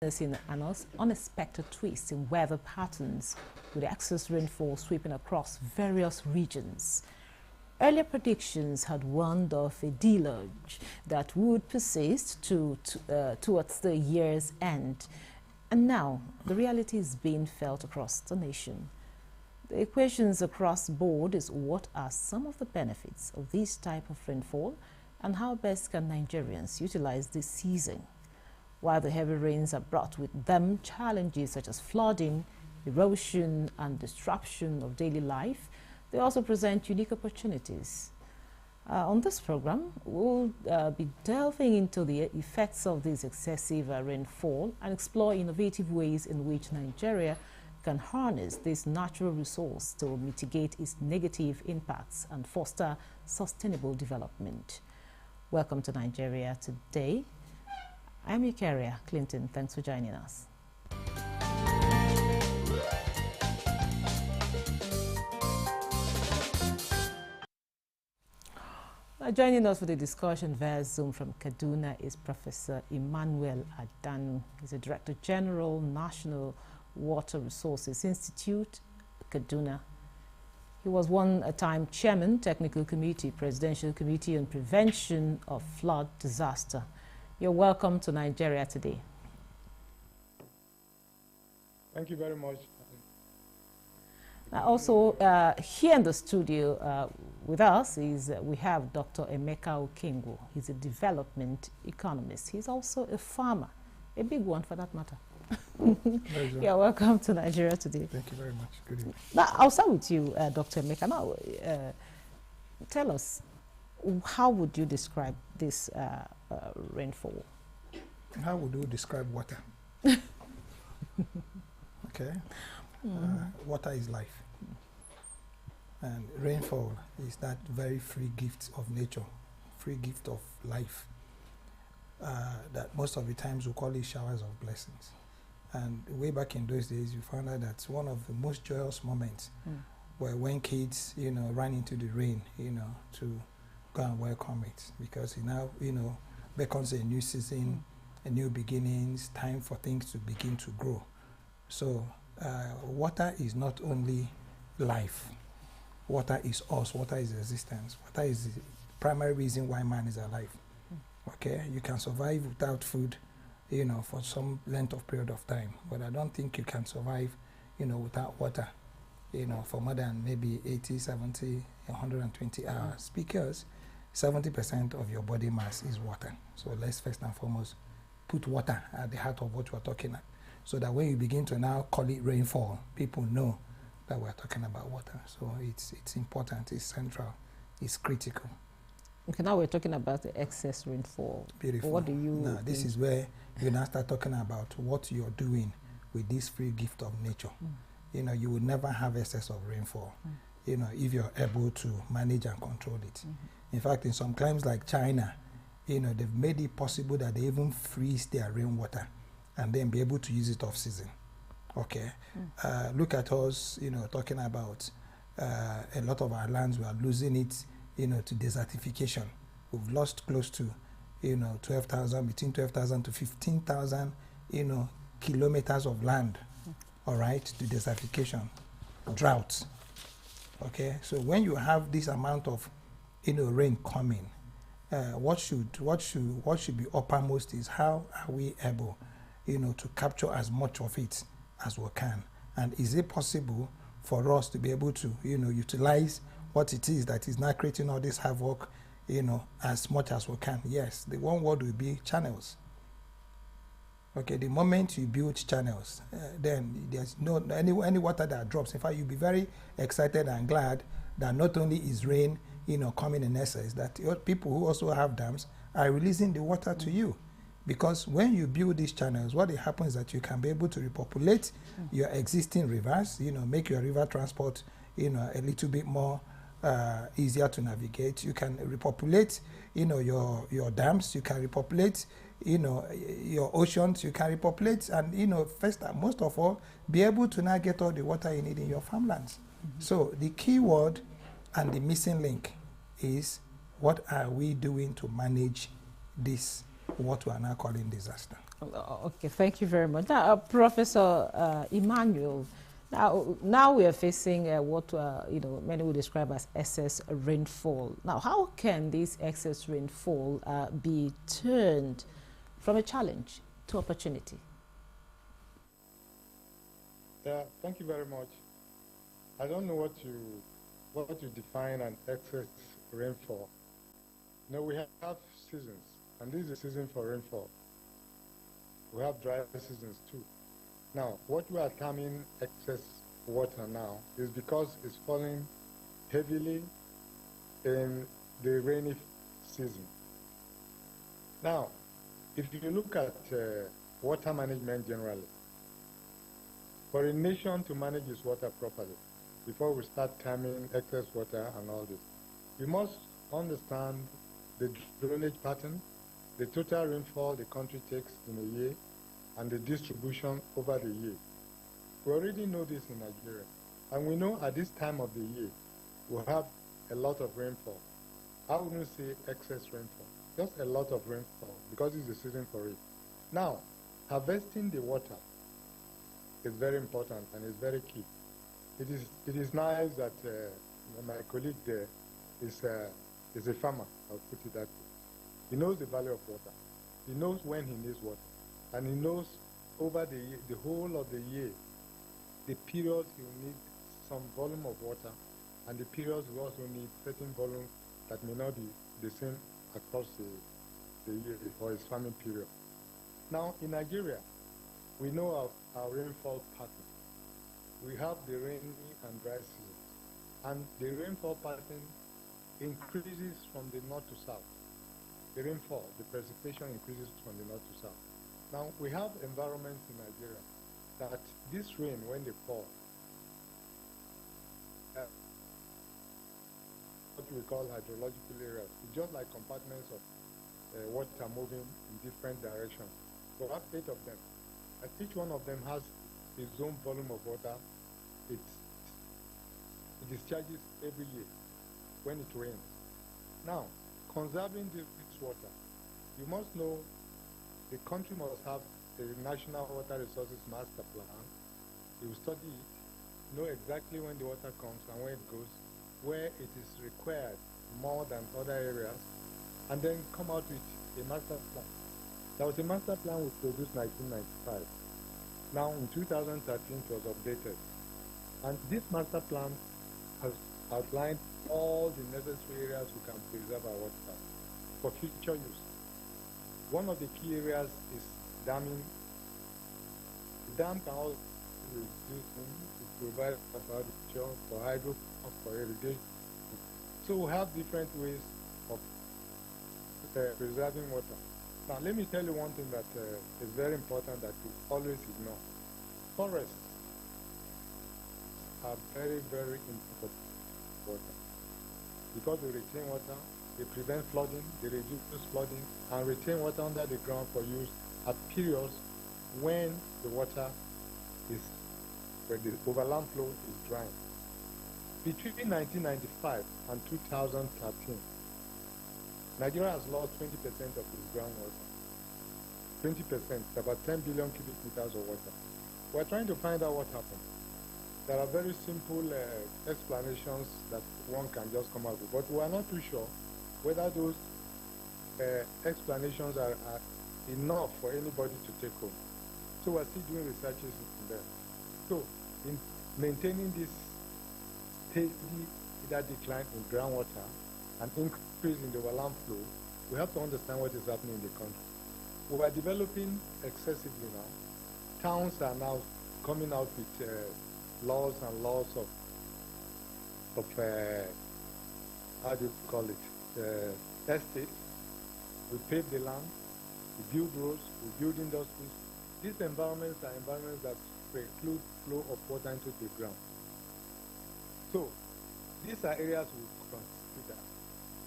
In an unexpected twist in weather patterns, with excess rainfall sweeping across various regions. Earlier predictions had warned of a deluge that would persist towards the year's end, and now the reality is being felt across the nation. The equations across the board is what are some of the benefits of this type of rainfall, and how best can Nigerians utilize this season? While the heavy rains are brought with them challenges such as flooding, erosion, and disruption of daily life, they also present unique opportunities. On this program, we'll be delving into the effects of this excessive rainfall and explore innovative ways in which Nigeria can harness this natural resource to mitigate its negative impacts and foster sustainable development. Welcome to Nigeria Today. I'm your carrier, Clinton. Thanks for joining us. Joining us for the discussion via Zoom from Kaduna is Professor Emmanuel Adanu. He's the Director General, National Water Resources Institute, Kaduna. He was one-time Chairman, Technical Committee, Presidential Committee on Prevention of Flood Disaster. You're welcome to Nigeria Today. Thank you very much. Now also, here in the studio with us we have Dr. Emeka Okengwu. He's a development economist. He's also a farmer, a big one for that matter. You're welcome to Nigeria Today. Thank you very much. Good evening. Now, I'll start with you, Dr. Emeka. Now, tell us, how would you describe this rainfall? How would you describe water? Okay. Water is life. And rainfall is that very free gift of nature, free gift of life, that most of the times we call it showers of blessings. And way back in those days, you found out that one of the most joyous moments were when kids, ran into the rain, to go and welcome it, because it now, beckons a new season, a new beginnings, time for things to begin to grow. So water is not only life, water is us, water is existence, water is the primary reason why man is alive. Okay, you can survive without food, for some length of period of time, but I don't think you can survive, without water, for more than maybe 80, 70, 120 hours, because 70% of your body mass is water. So let's first and foremost put water at the heart of what we're talking about, so that when you begin to now call it rainfall, people know that we're talking about water. So it's important, it's central, it's critical. Okay, now we're talking about the excess rainfall. Beautiful. What do you Now, this is where you now start talking about what you're doing with this free gift of nature. You will never have excess of rainfall, if you're able to manage and control it. In fact, in some climes like China, they've made it possible that they even freeze their rainwater and then be able to use it off season. Okay. Look at us, talking about a lot of our lands, we are losing it, to desertification. We've lost close to, 12,000, between 12,000 to 15,000, kilometers of land, all right, to desertification, drought. Okay. So when you have this amount of, rain coming, what should be uppermost is how are we able, to capture as much of it as we can, and is it possible for us to be able to, utilize what it is that is not creating all this havoc, as much as we can? Yes, the one word will be channels. Okay, the moment you build channels, then there's any water that drops. In fact, you'll be very excited and glad that not only is rain, coming in excess, that people who also have dams are releasing the water to you. Because when you build these channels, what happens is that you can be able to repopulate your existing rivers, make your river transport, a little bit more easier to navigate. You can repopulate, your dams, you can repopulate, your oceans, you can repopulate, and, first and most of all, be able to now get all the water you need in your farmlands. So the key word and the missing link is, what are we doing to manage this what we are now calling disaster. Okay, thank you very much. Now, Professor Emmanuel, now we are facing what many would describe as excess rainfall. Now, how can this excess rainfall be turned from a challenge to opportunity? Yeah, thank you very much. I don't know what you define an excess rainfall. No, we have seasons, and this is a season for rainfall. We have dry seasons too. Now, what we are terming excess water now is because it's falling heavily in the rainy season. Now, if you look at water management generally, for a nation to manage its water properly, before we start terming excess water and all this, we must understand the drainage pattern, the total rainfall the country takes in a year, and the distribution over the year. We already know this in Nigeria, and we know at this time of the year, we have a lot of rainfall. I wouldn't say excess rainfall, just a lot of rainfall, because it's the season for it. Now, harvesting the water is very important and is very key. It is nice that my colleague there is a farmer, I'll put it that way. He knows the value of water. He knows when he needs water. And he knows over the year, the whole of the year, the periods he will need some volume of water, and the periods we also need certain volume that may not be the same across the year or his farming period. Now, in Nigeria, we know our rainfall pattern. We have the rainy and dry seasons, and the rainfall pattern increases from the north to south. The rainfall, the precipitation increases from the north to south. Now, we have environments in Nigeria that this rain, when they fall, what we call hydrological areas, it's just like compartments of water moving in different directions. So we have 8 of them, and each one of them has its own volume of water. It discharges every year when it rains. Now, conserving this water, you must know the country must have a national water resources master plan. You study it, know exactly when the water comes and where it goes, where it is required more than other areas, and then come out with a master plan. There was a master plan we produced in 1995. Now in 2013 it was updated. And this master plan has outlined all the necessary areas we can preserve our water for future use. One of the key areas is damming. The dam can also be used to provide for agriculture, for hydro, for irrigation. So we have different ways of preserving water. Now let me tell you one thing that is very important that we always ignore. Forests are very, very important for water because they retain water. They prevent flooding, they reduce flooding, and retain water under the ground for use at periods when the water is, when the overland flow is drying. Between 1995 and 2013, Nigeria has lost 20% of its groundwater. 20%, about 10 billion cubic meters of water. We're trying to find out what happened. There are very simple explanations that one can just come up with, but we are not too sure whether those explanations are enough for anybody to take home. So we're still doing researches in there. So in maintaining this steady either decline in groundwater and increase in the overland flow, we have to understand what is happening in the country. We are developing excessively now. Towns are now coming out with laws and laws of how do you call it? Estates. We pave the land, we build roads, we build industries. These environments are environments that preclude flow of water into the ground. So these are areas we consider.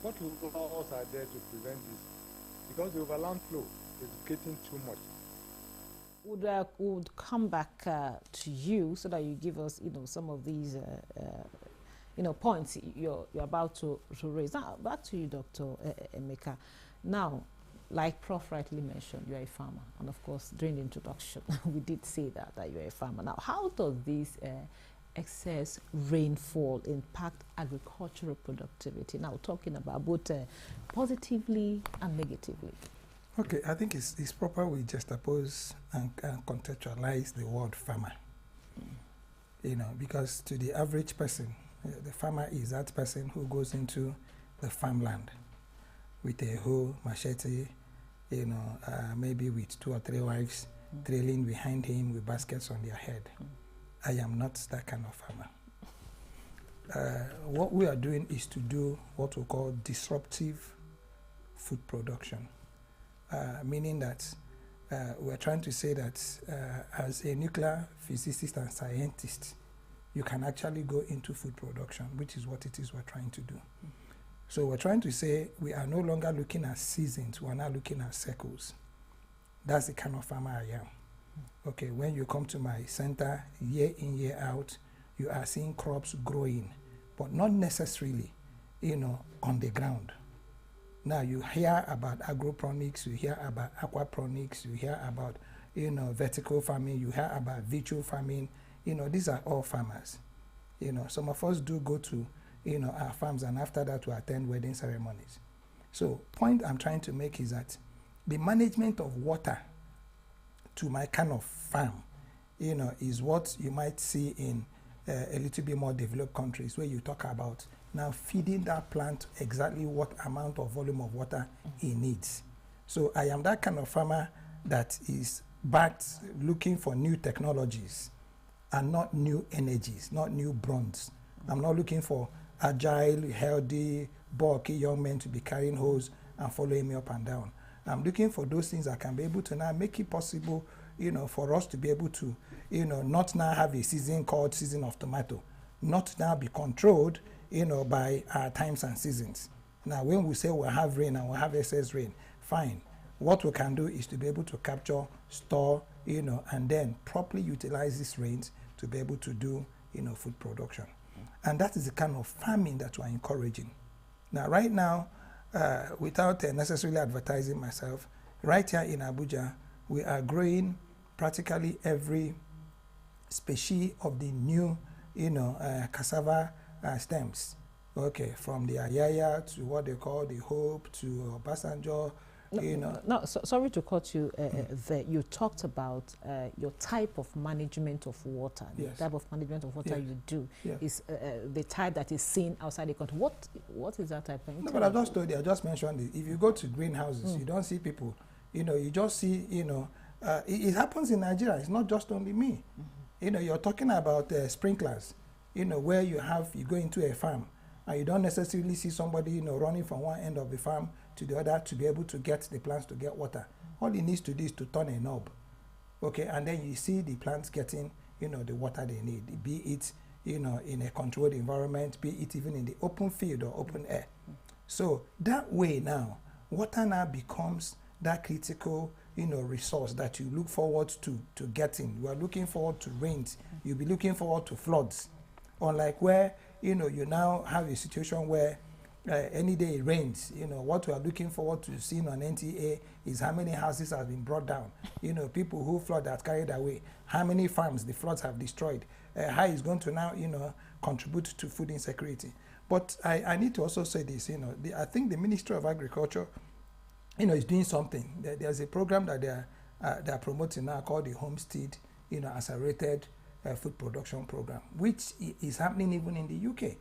What laws are there to prevent this? Because the overland flow is getting too much. Would come back to you so that you give us, some of these, points you're about to raise. Now, back to you, Dr. Emeka. Now, like Prof rightly mentioned, you're a farmer. And of course, during the introduction, we did say that you're a farmer. Now, how does this excess rainfall impact agricultural productivity? Now, talking about both positively and negatively. Okay, I think it's proper we juxtapose and contextualize the word farmer. You know, because to the average person, the farmer is that person who goes into the farmland with a hoe, machete, you know, maybe with 2 or 3 wives trailing behind him with baskets on their head. I am not that kind of farmer. What we are doing is to do what we call disruptive food production, meaning that we're trying to say that as a nuclear physicist and scientist, you can actually go into food production, which is what it is we're trying to do. So we're trying to say we are no longer looking at seasons, we're now looking at cycles. That's the kind of farmer I am. Okay, when you come to my center, year in, year out, you are seeing crops growing, but not necessarily, you know, on the ground. Now you hear about agroponics, you hear about aquaponics, you hear about, you know, vertical farming, you hear about virtual farming. You know, these are all farmers. You know, some of us do go to, you know, our farms, and after that we attend wedding ceremonies. So point I'm trying to make is that the management of water to my kind of farm, you know, is what you might see in a little bit more developed countries, where you talk about now feeding that plant exactly what amount of volume of water it needs. So I am that kind of farmer that is backed looking for new technologies and not new energies, not new bronze. I'm not looking for agile, healthy, bulky young men to be carrying hose and following me up and down. I'm looking for those things that can be able to now make it possible, you know, for us to be able to, you know, not now have a season called season of tomato, not now be controlled, you know, by our times and seasons. Now, when we say we'll have rain and we'll have excess rain, fine. What we can do is to be able to capture, store, you know, and then properly utilize these rains to be able to do, you know, food production. And that is the kind of farming that we're encouraging. Now, right now, without necessarily advertising myself, right here in Abuja, we are growing practically every species of the new, you know, cassava stems. Okay, from the ayaya to what they call the hope to Obasanjo, you know. No, sorry to cut you there. You talked about your type of management of water. Yes. The type of management of water you do is the type that is seen outside the country. What is that type? No, but I just told you, I just mentioned it. If you go to greenhouses, you don't see people, you know, you just see, you know, it happens in Nigeria. It's not just only me. You know, you're talking about sprinklers, you know, where you go into a farm and you don't necessarily see somebody, you know, running from one end of the farm to the other to be able to get the plants to get water. All he needs to do is to turn a knob, okay, and then you see the plants getting, you know, the water they need, be it, you know, in a controlled environment, be it even in the open field or open air. So that way now, water now becomes that critical, you know, resource that you look forward to getting. You are looking forward to rains. You'll be looking forward to floods. Unlike where, you know, you now have a situation where any day it rains, you know, what we are looking forward to seeing on NTA is how many houses have been brought down, you know, people who flood that carried away, how many farms the floods have destroyed, how it's going to now, you know, contribute to food insecurity. But I need to also say this, you know, I think the Ministry of Agriculture, you know, is doing something. There's a program that they are promoting now called the Homestead, you know, accelerated food production program, which is happening even in the UK.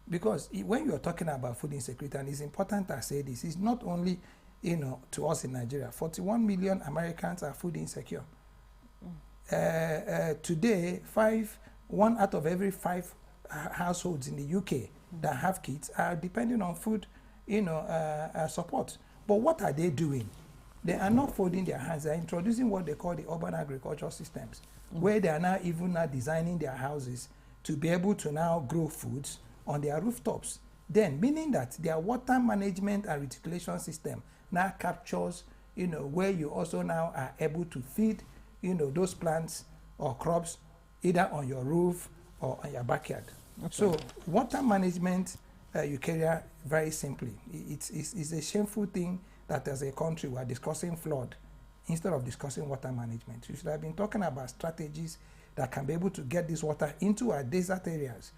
Because when you are talking about food insecurity, and it's important to say this, it's not only, you know, to us in Nigeria. 41 million Americans are food insecure. Today, 1 out of every 5 households in the UK that have kids are depending on food, you know, support. But what are they doing? They are not folding their hands. They are introducing what they call the urban agriculture systems, where they are now even now designing their houses to be able to now grow foods on their rooftops. Then, meaning that their water management and reticulation system now captures, you know, where you also now are able to feed, you know, those plants or crops either on your roof or on your backyard. Okay. So, water management, you carry out very simply. It's a shameful thing that as a country we are discussing flood instead of discussing water management. We should have been talking about strategies that can be able to get this water into our desert areas.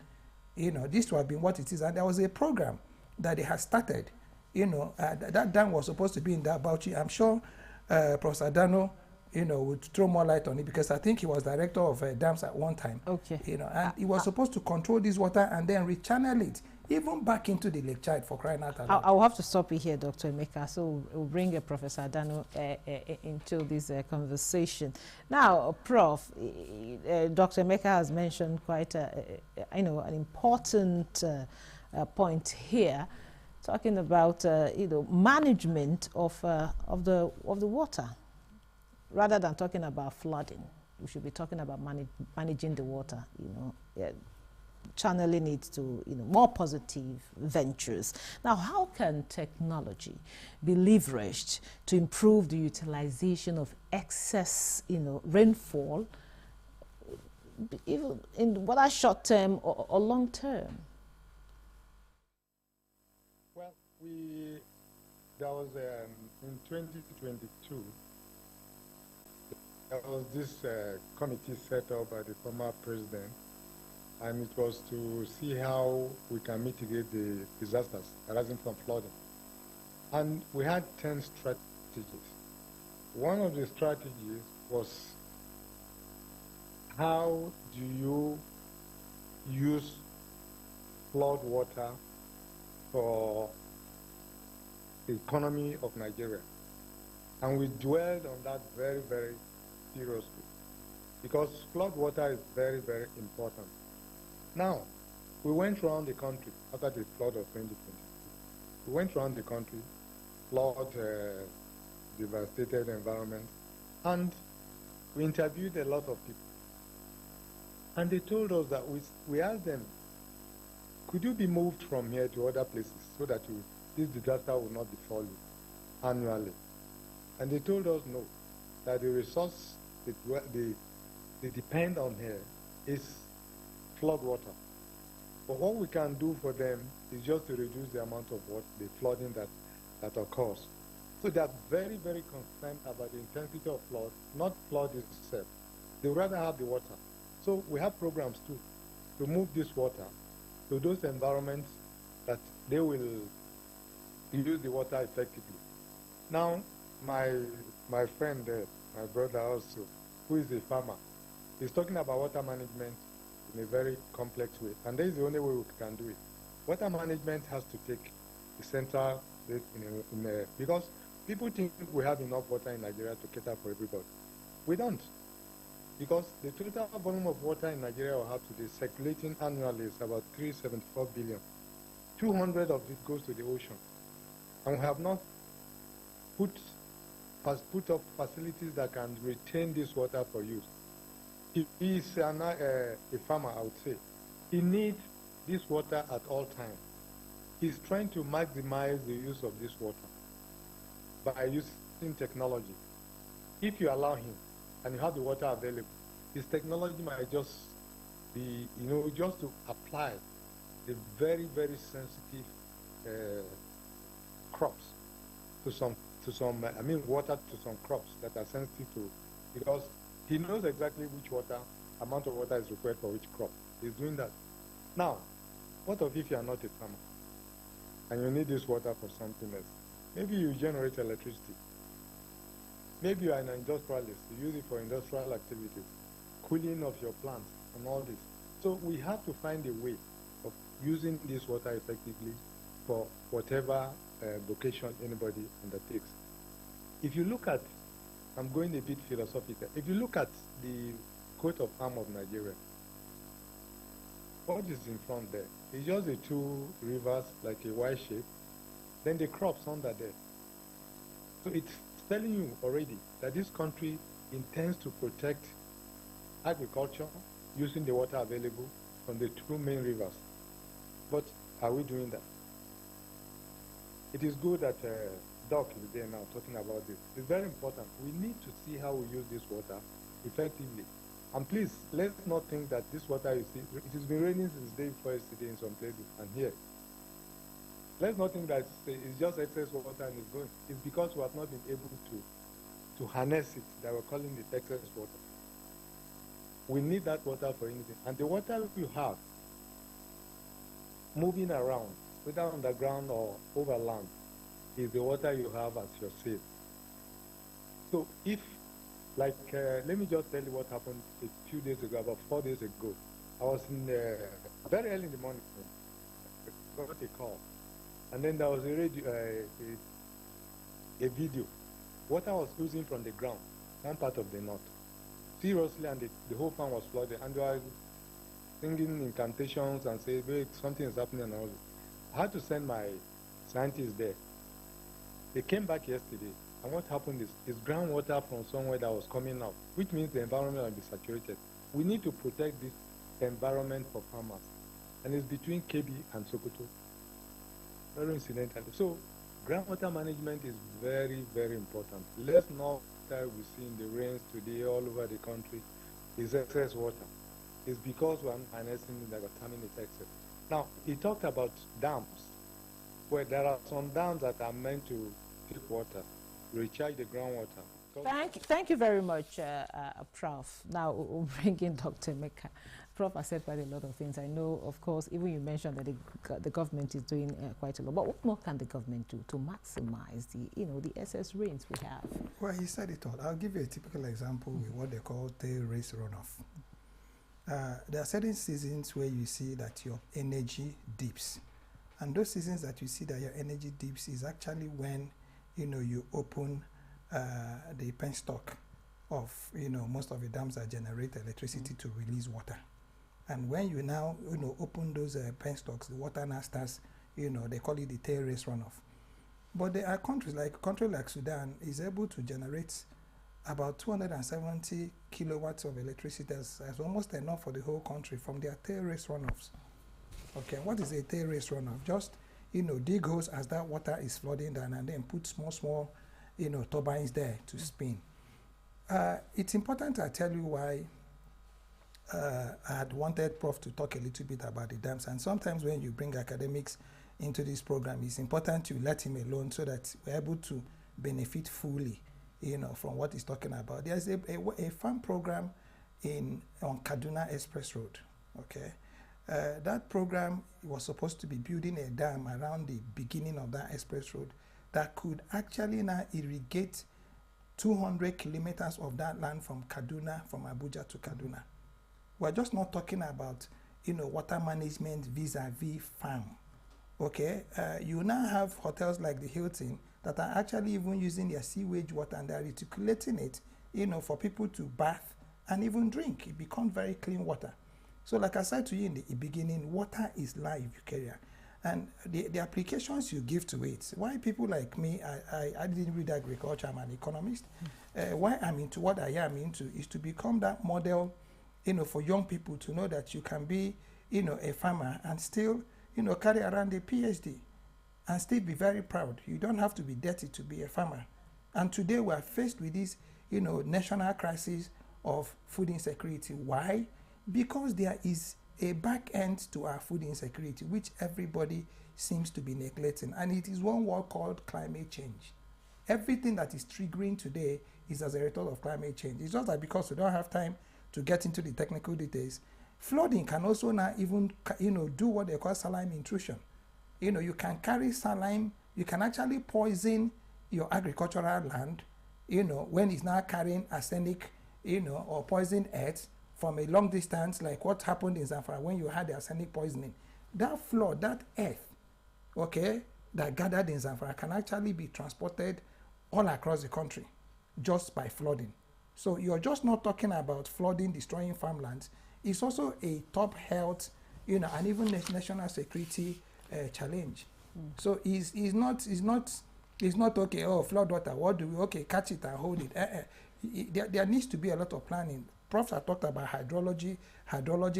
This would have been what it is. And there was a program that they had started. That dam was supposed to be in that Bauchi. I'm sure Professor Dano, would throw more light on it, because I think he was director of dams at one time. Okay. And he was supposed to control this water and then rechannel it, even back into the Lake Chad, for crying out loud. I'll have to stop you here, Dr. Emeka. So we'll bring Professor Dano into this conversation. Now, Prof, Dr. Emeka has mentioned quite an important point here, talking about management of the water. Rather than talking about flooding, we should be talking about managing the water, channeling it to more positive ventures. Now, how can technology be leveraged to improve the utilization of excess rainfall, even in whether short term or long term? Well, there was in 2022. There was this committee set up by the former president, and it was to see how we can mitigate the disasters arising from flooding. And we had 10 strategies. One of the strategies was, how do you use flood water for the economy of Nigeria? And we dwelled on that very, very seriously, because flood water is very, very important. Now, we went around the country after the flood of 2020. We went around the country, flood, devastated environment, and we interviewed a lot of people. And they told us that we asked them, could you be moved from here to other places so that this disaster will not befall you annually? And they told us no, that the resource they depend on here is flood water. But what we can do for them is just to reduce the amount of the flooding that occurs. So they are very, very concerned about the intensity of flood, not flood itself. They would rather have the water. So we have programs too to move this water to those environments that they will use the water effectively. Now, my friend there, my brother also, who is a farmer, is talking about water management in a very complex way. And that is the only way we can do it. Water management has to take the central place because people think we have enough water in Nigeria to cater for everybody. We don't. Because the total volume of water in Nigeria will have today circulating annually is about 374 billion. 200 of it goes to the ocean. And we have not put up facilities that can retain this water for use. If he is a farmer, I would say, he needs this water at all times. He's trying to maximize the use of this water by using technology. If you allow him and you have the water available, his technology might just be, just to apply the very, very sensitive crops water to some crops that are sensitive to, because he knows exactly which amount of water is required for which crop. He's doing that. Now, what if you are not a farmer and you need this water for something else? Maybe you generate electricity. Maybe you are an industrialist. You use it for industrial activities, cooling of your plants and all this. So we have to find a way of using this water effectively for whatever vocation anybody undertakes. If you look at, I'm going a bit philosophical, if you look at the coat of arms of Nigeria, what is in front there? It's just the two rivers, like a Y shape, then the crops under there. So it's telling you already that this country intends to protect agriculture using the water available from the two main rivers. But are we doing that? It is good that Doc is there now talking about this. It's very important. We need to see how we use this water effectively. And please, let's not think that this water, you see, it has been raining since day before yesterday in some places and here. let's not think that it's just excess water and it's going. It's because we have not been able to harness it that we're calling it excess water. We need that water for anything. And the water you have moving around, whether underground or over land, is the water you have as your seed. So if, like, let me just tell you what happened a few days ago, about 4 days ago. I was in very early in the morning, got a call. And then there was a video. Water was oozing from the ground, one part of the north. Seriously, and the whole farm was flooded. And they were singing incantations and saying, wait, something is happening and all. I had to send my scientists there. They came back yesterday, and what happened is it's groundwater from somewhere that was coming out, which means the environment will be saturated. We need to protect this environment for farmers. And it's between KB and Sokoto. Very incidental. So groundwater management is very, very important. Let's not that we see in the rains today all over the country is excess water. It's because we're harnessing the contaminant excess. Now, he talked about dams, where there are some dams that are meant to take water, recharge the groundwater. Thank you very much, Prof. Now we'll bring in Dr. Meka. Prof has said quite a lot of things. I know, of course, even you mentioned that the government is doing quite a lot. But what more can the government do to maximize the excess rains we have? Well, he said it all. I'll give you a typical example with what they call terrace runoff. There are certain seasons where you see that your energy dips. And those seasons that you see that your energy dips is actually when, you open the penstock of, most of the dams that generate electricity to release water. And when you now, open those penstocks, the water now starts, they call it the terrace runoff. But there are countries like Sudan is able to generate about 270 kilowatts of electricity as almost enough for the whole country from their terrace runoffs. Okay, what is a terrace runoff? Just, dig holes as that water is flooding down and then put small, turbines there to spin. It's important I tell you why I had wanted Prof to talk a little bit about the dams. And sometimes when you bring academics into this program, it's important to let him alone so that we're able to benefit fully, from what he's talking about. There's a farm program on Kaduna Express Road, okay? That program was supposed to be building a dam around the beginning of that express road that could actually now irrigate 200 kilometers of that land from Kaduna, from Abuja to Kaduna. We're just not talking about, water management vis-a-vis farm, okay? You now have hotels like the Hilton that are actually even using their sewage water and they're reticulating it, for people to bath and even drink. It becomes very clean water. So like I said to you in the beginning, water is life, Eukarya. And the applications you give to it, why people like me, I didn't read agriculture, I'm an economist. Why I'm into what I am into is to become that model, for young people to know that you can be, a farmer and still, carry around a PhD and still be very proud. You don't have to be dirty to be a farmer. And today we are faced with this, national crisis of food insecurity. Why? Because there is a back end to our food insecurity, which everybody seems to be neglecting. And it is one word called climate change. Everything that is triggering today is as a result of climate change. It's just that because we don't have time to get into the technical details, flooding can also now even, do what they call saline intrusion. You can carry saline, you can actually poison your agricultural land, when it's now carrying arsenic, or poison earth, from a long distance, like what happened in Zamfara when you had the arsenic poisoning. That flood, that earth, okay, that gathered in Zamfara can actually be transported all across the country just by flooding. So you're just not talking about flooding, destroying farmlands. It's also a top health, and even national security challenge. So it's not okay, oh, flood water, what do we, okay, catch it and hold it. There needs to be a lot of planning. Profs have talked about hydrology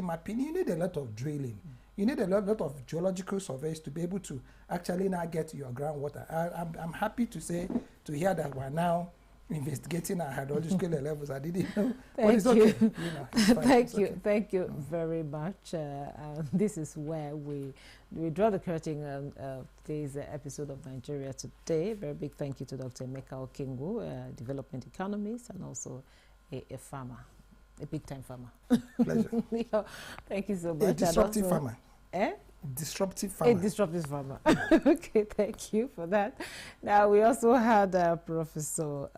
mapping. You need a lot of drilling. You need a lot of geological surveys to be able to actually now get your groundwater. I'm happy to hear that we're now, investigating our hydrological levels. I didn't know. Thank it's you. Okay. You know, it's fine. Thank It's you. okay. Thank you very much. This is where we draw the curtain on today's episode of Nigeria Today. Very big thank you to Dr. Emeka Okengu, development economist and also a farmer, a big-time farmer. Pleasure. Yeah, thank you so much. A disruptive farmer. Eh? Disruptive farmer. A disruptive farmer. Okay, thank you for that. Now, we also had Professor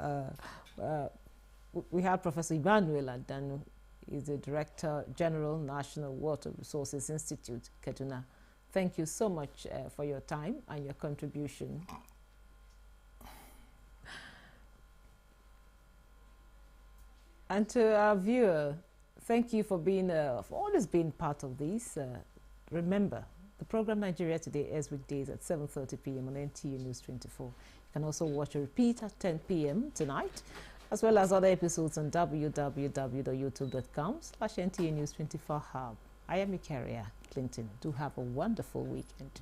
Emmanuel Adanu. He's the Director General, National Water Resources Institute, Kaduna. Thank you so much for your time and your contribution. And to our viewer, thank you for being, for always being part of this. Remember, the program Nigeria Today airs weekdays at 7:30 p.m. on Nta News24. You can also watch a repeat at 10 p.m. tonight, as well as other episodes on www.youtube.com/NTA News24 Hub. I am your carrier, Clinton. Do have a wonderful weekend.